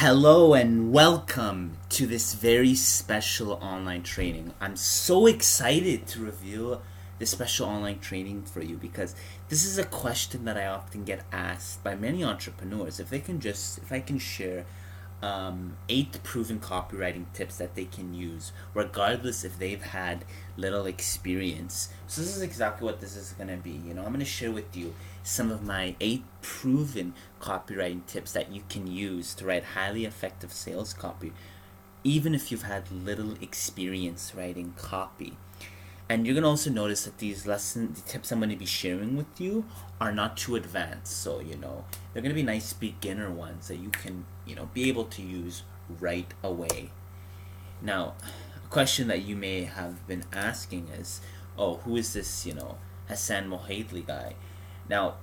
Hello and welcome to this very special online training. I'm so excited to reveal this special online training for you because this is a question that I often get asked by many entrepreneurs. If I can share 8 proven copywriting tips that they can use regardless if they've had little experience. So this is exactly what this is going to be. I'm going to share with you some of my 8 proven copywriting tips that you can use to write highly effective sales copy even if you've had little experience writing copy. And you're going to also notice that the tips I'm going to be sharing with you are not too advanced. So, they're going to be nice beginner ones that you can, be able to use right away. Now, a question that you may have been asking is, oh, who is this, Hassan Mohaidly guy? Now,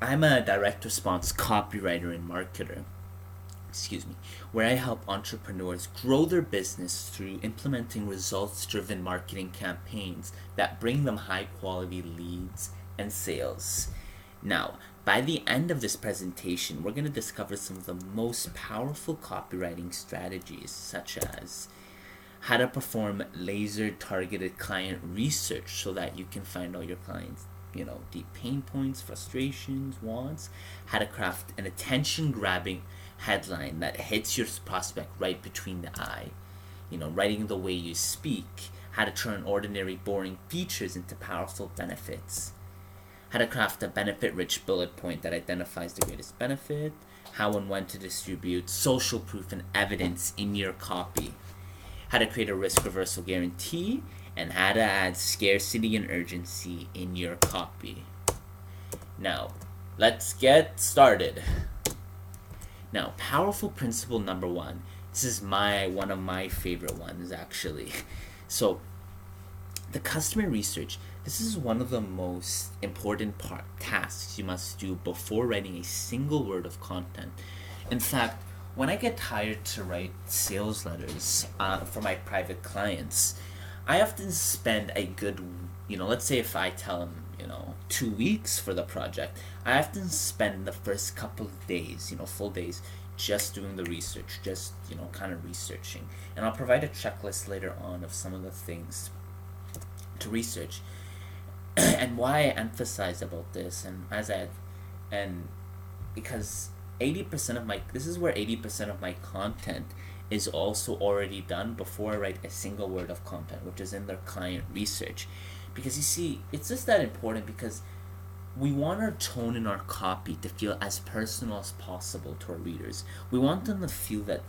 I'm a direct response copywriter and marketer. Where I help entrepreneurs grow their business through implementing results-driven marketing campaigns that bring them high-quality leads and sales. Now, by the end of this presentation, we're going to discover some of the most powerful copywriting strategies, such as how to perform laser-targeted client research so that you can find all your clients' deep pain points, frustrations, wants, how to craft an attention-grabbing headline that hits your prospect right between the eye, writing the way you speak, how to turn ordinary boring features into powerful benefits, how to craft a benefit-rich bullet point that identifies the greatest benefit, how and when to distribute social proof and evidence in your copy, how to create a risk reversal guarantee, and how to add scarcity and urgency in your copy. Now, let's get started. Now, powerful principle number 1. This is one of my favorite ones, actually. So, the customer research. This is one of the most important tasks you must do before writing a single word of content. In fact, when I get hired to write sales letters for my private clients, I often spend a good, let's say if I tell them, 2 weeks for the project, I often spend the first couple of days, full days, just doing the research, just, kind of researching. And I'll provide a checklist later on of some of the things to research and why I emphasize about this. And because 80% of this is where 80% of my content is also already done before I write a single word of content, which is in their client research. Because you see, it's just that important because we want our tone in our copy to feel as personal as possible to our readers. We want them to feel that,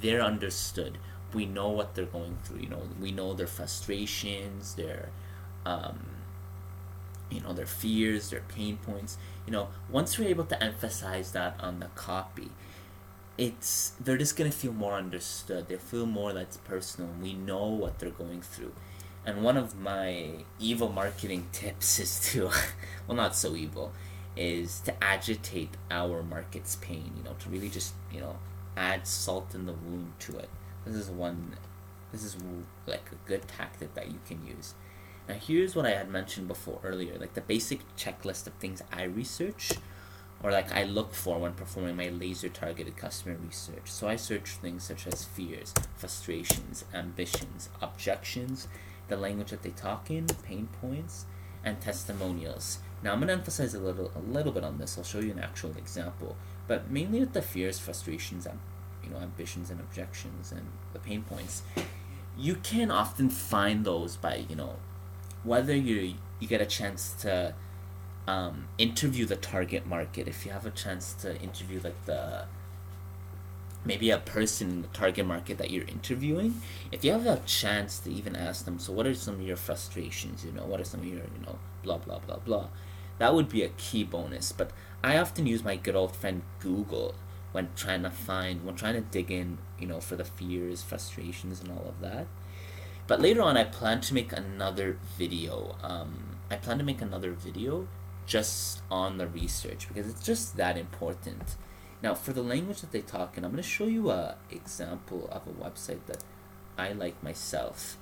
they're understood. We know what they're going through, we know their frustrations, their fears, their pain points. Once we're able to emphasize that on the copy, they're just gonna feel more understood. They feel more that's personal, and we know what they're going through. And one of my evil marketing tips is to, well, not so evil, is to agitate our market's pain. To really just add salt in the wound to it. This is like a good tactic that you can use. Now here's what I had mentioned before earlier, like the basic checklist of things I research or like I look for when performing my laser targeted customer research. So I search things such as fears, frustrations, ambitions, objections, the language that they talk in, pain points, and testimonials. Now I'm going to emphasize a little bit on this. I'll show you an actual example, but mainly with the fears, frustrations, ambitions and objections and the pain points. You can often find those by, whether you get a chance to interview the target market, if you have a chance to interview maybe a person in the target market that you're interviewing, if you have a chance to even ask them, so what are some of your frustrations, what are some of your, blah, blah, blah, blah, that would be a key bonus. But I often use my good old friend Google when trying to dig in, for the fears, frustrations, and all of that. But later on, I plan to make another video. Just on the research because it's just that important. Now, for the language that they talk in, I'm going to show you an example of a website that I like myself.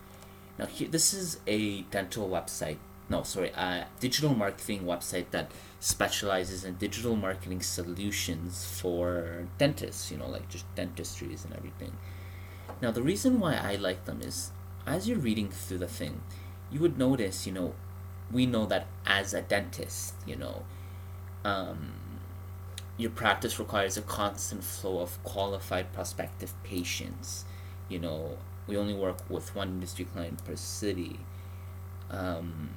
Now, this is a dental website no, sorry, digital marketing website that specializes in digital marketing solutions for dentists, like just dentistries and everything. Now, the reason why I like them is as you're reading through the thing, you would notice, we know that as a dentist, um, your practice requires a constant flow of qualified prospective patients. We only work with one industry client per city. Um,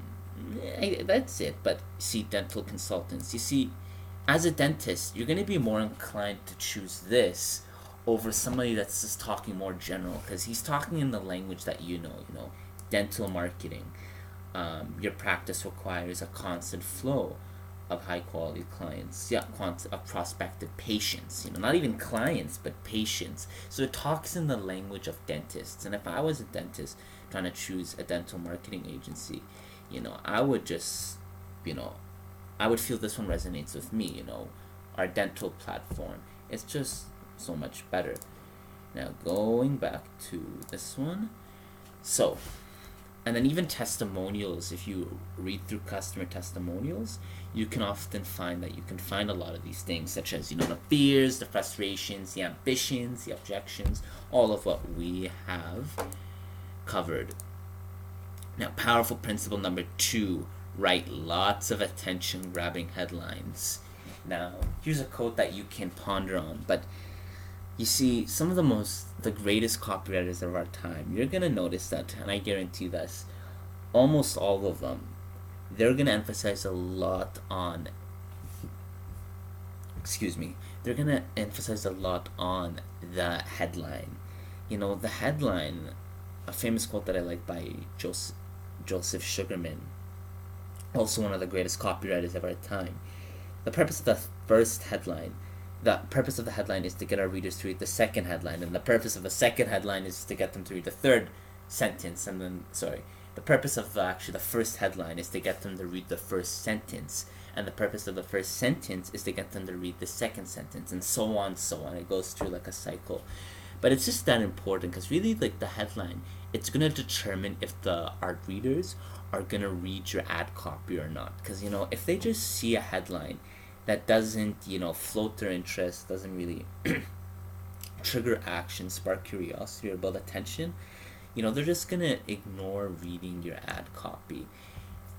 that's it. But see, dental consultants, you see, as a dentist, you're going to be more inclined to choose this over somebody that's just talking more general because he's talking in the language that dental marketing. Your practice requires a constant flow of high quality clients, of prospective patients, not even clients, but patients. So it talks in the language of dentists. And if I was a dentist trying to choose a dental marketing agency, I would just, I would feel this one resonates with me, our dental platform. It's just so much better. Now going back to this one. So, and then even testimonials, if you read through customer testimonials, you can often find that you can find a lot of these things, such as, the fears, the frustrations, the ambitions, the objections, all of what we have covered. Now, powerful principle number 2, write lots of attention-grabbing headlines. Now, here's a quote that you can ponder on, but you see, some of the greatest copywriters of our time, you're going to notice that, and I guarantee this, almost all of them, they're going to emphasize a lot on, they're going to emphasize a lot on the headline. The headline, a famous quote that I like by Joseph Sugarman, also one of the greatest copywriters of our time. The purpose of the headline is to get our readers to read the second headline, and the purpose of the second headline is to get them to read the third sentence, and then, the purpose of the first headline is to get them to read the first sentence, and the purpose of the first sentence is to get them to read the second sentence, and so on, so on. It goes through like a cycle. But it's just that important because really, like, the headline, it's going to determine if our readers are going to read your ad copy or not. Because, if they just see a headline that doesn't, float their interest, doesn't really trigger action, spark curiosity, or build attention, they're just going to ignore reading your ad copy.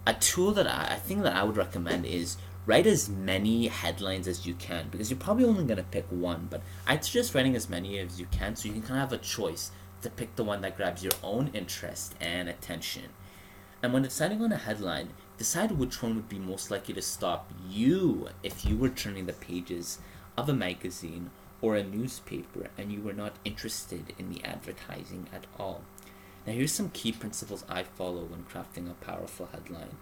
A tool that I think that I would recommend is write as many headlines as you can, because you're probably only going to pick one, but I'd suggest writing as many as you can so you can kind of have a choice to pick the one that grabs your own interest and attention. And when deciding on a headline, decide which one would be most likely to stop you if you were turning the pages of a magazine or a newspaper and you were not interested in the advertising at all. Now, here's some key principles I follow when crafting a powerful headline.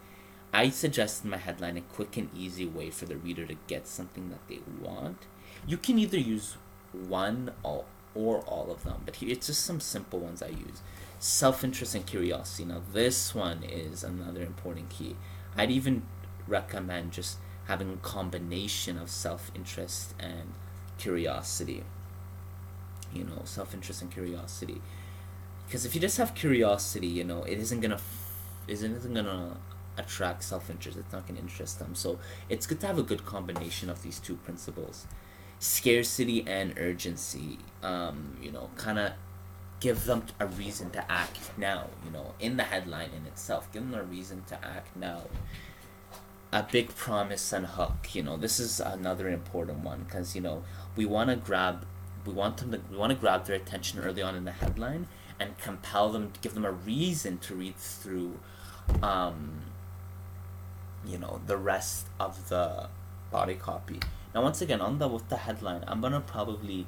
I suggest in my headline a quick and easy way for the reader to get something that they want. You can either use one or all of them, but here it's just some simple ones I use. Self-interest and curiosity. Now, this one is another important key. I'd even recommend just having a combination of self-interest and curiosity. Self-interest and curiosity. Because if you just have curiosity, it isn't gonna attract self-interest. It's not gonna interest them. So it's good to have a good combination of these two principles. Scarcity and urgency. Kind of give them a reason to act now. In the headline in itself, give them a reason to act now. A big promise and hook. This is another important one because we want to grab their attention early on in the headline and compel them, give them a reason to read through the rest of the body copy. Now, once again, with the headline, I'm probably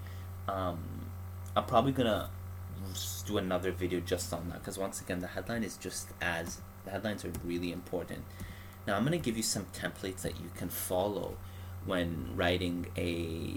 gonna do another video just on that, because once again, the headlines are really important. Now, I'm gonna give you some templates that you can follow when writing a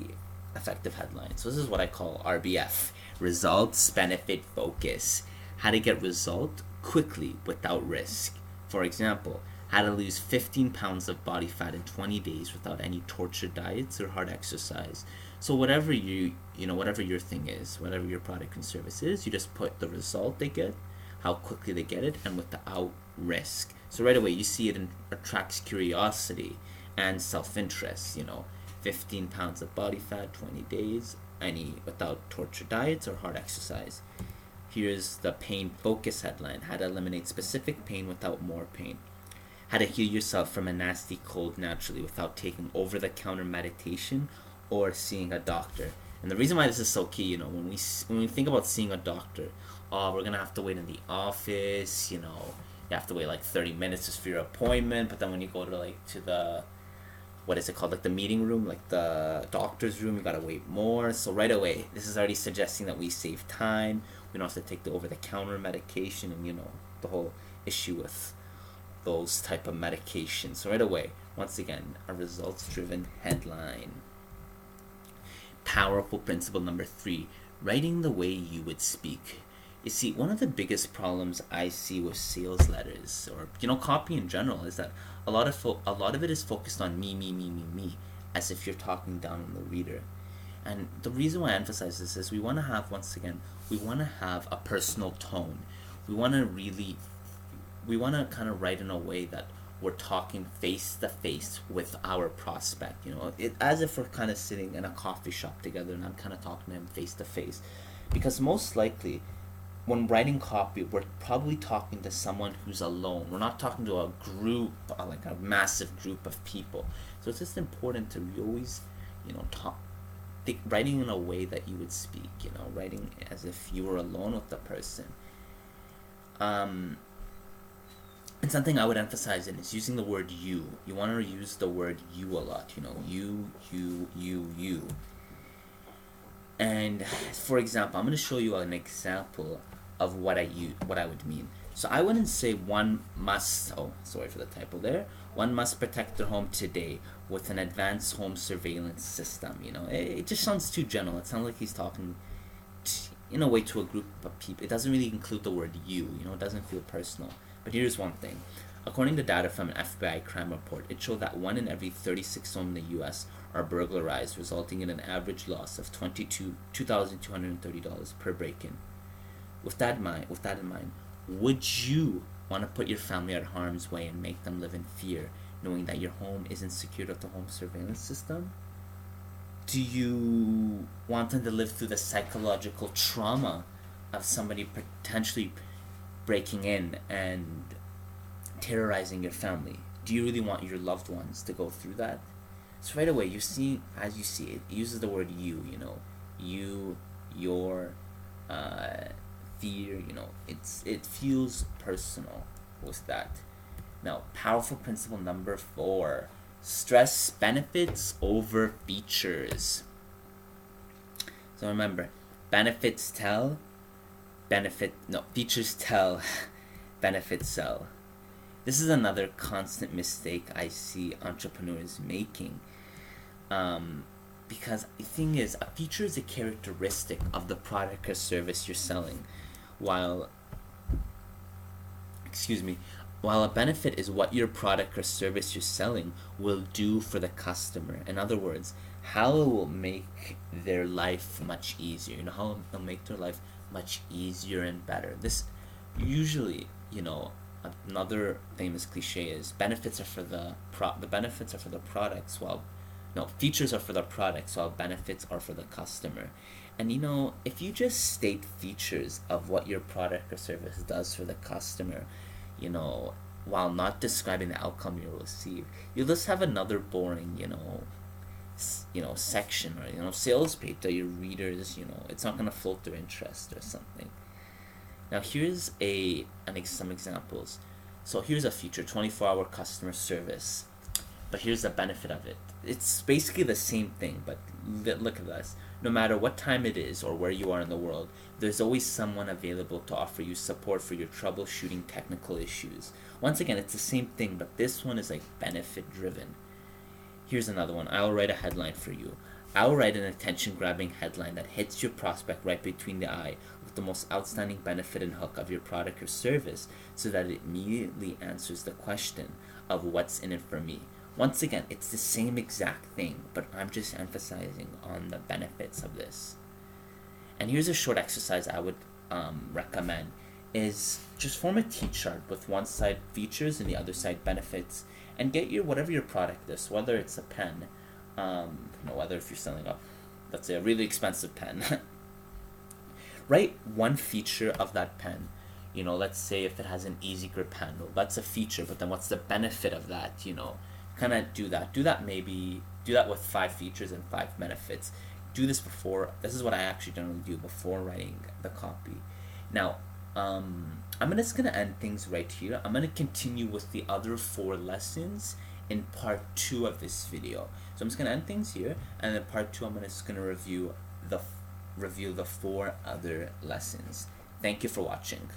effective headline. So this is what I call RBF: results, benefit, focus. How to get result quickly without risk. For example, how to lose 15 pounds of body fat in 20 days without any tortured diets or hard exercise. So whatever whatever your thing is, whatever your product and service is, you just put the result they get, how quickly they get it, and without risk. So right away, you see it attracts curiosity and self-interest. 15 pounds of body fat, 20 days, any without torture diets or hard exercise. Here's the pain focus headline: how to eliminate specific pain without more pain. How to heal yourself from a nasty cold naturally without taking over-the-counter medication or seeing a doctor. And the reason why this is so key, when we think about seeing a doctor, we're gonna have to wait in the office. You have to wait like 30 minutes just for your appointment. But then when you go to the, what is it called, like the meeting room, like the doctor's room, you gotta wait more. So right away, this is already suggesting that we save time. We don't have to take the over-the-counter medication, and the whole issue with those type of medications. So right away, once again, a results-driven headline. Powerful principle number 3: writing the way you would speak. You see, one of the biggest problems I see with sales letters, or copy in general, is that a lot of it is focused on me, as if you're talking down on the reader. And the reason why I emphasize this is we want to have a personal tone. We want to kind of write in a way that we're talking face to face with our prospect. As if we're kind of sitting in a coffee shop together, and I'm kind of talking to him face to face, because most likely, when writing copy, we're probably talking to someone who's alone. We're not talking to a group, like a massive group of people. So it's just important to always, writing in a way that you would speak. Writing as if you were alone with the person. And something I would emphasize is using the word you. You want to use the word you a lot. You. And for example, I'm going to show you an example of what I would mean. So I wouldn't say one must, sorry for the typo there, one must protect their home today with an advanced home surveillance system. It just sounds too general. It sounds like he's talking in a way to a group of people. It doesn't really include the word you, it doesn't feel personal. But here's one thing. According to data from an FBI crime report, it showed that 1 in every 36 homes in the U.S. are burglarized, resulting in an average loss of $2,230 per break-in. With that in mind, would you want to put your family at harm's way and make them live in fear, knowing that your home isn't secured with the home surveillance system? Do you want them to live through the psychological trauma of somebody potentially breaking in and terrorizing your family? Do you really want your loved ones to go through that? So right away, you see, as you see it uses the word you, your, fear, it feels personal with that. Now, powerful principle number 4: stress benefits over features. So remember, features tell, benefits sell. This is another constant mistake I see entrepreneurs making. Because the thing is, a feature is a characteristic of the product or service you're selling, while a benefit is what your product or service you're selling will do for the customer. In other words, how it will make their life much easier. How it'll make their life much easier and better. This usually, another famous cliche is benefits are for the benefits are for the products, while features are for the products, while benefits are for the customer. And if you just state features of what your product or service does for the customer, while not describing the outcome you'll receive, you'll just have another boring, section or sales page that your readers, it's not gonna float their interest or something. Now here's some examples. So here's a feature: 24-hour customer service. But here's the benefit of it. It's basically the same thing, but look at this. No matter what time it is or where you are in the world, there's always someone available to offer you support for your troubleshooting technical issues. Once again, it's the same thing, but this one is like benefit driven. Here's another one. I'll write a headline for you. I'll write an attention-grabbing headline that hits your prospect right between the eye with the most outstanding benefit and hook of your product or service, so that it immediately answers the question of what's in it for me. Once again, it's the same exact thing, but I'm just emphasizing on the benefits of this. And here's a short exercise I would recommend. is just form a T-chart with one side features and the other side benefits, and get your whatever your product is, whether it's a pen, whether if you're selling a, let's say, a really expensive pen. Write one feature of that pen. Let's say if it has an easy grip handle, that's a feature, but then what's the benefit of that? Kind of do that. Do that with 5 features and 5 benefits. Do this before. This is what I actually generally do before writing the copy. Now, I'm just gonna end things right here. I'm gonna continue with the other 4 lessons in part 2 of this video. So I'm just gonna end things here, and in part 2 I'm just gonna review the 4 other lessons. Thank you for watching.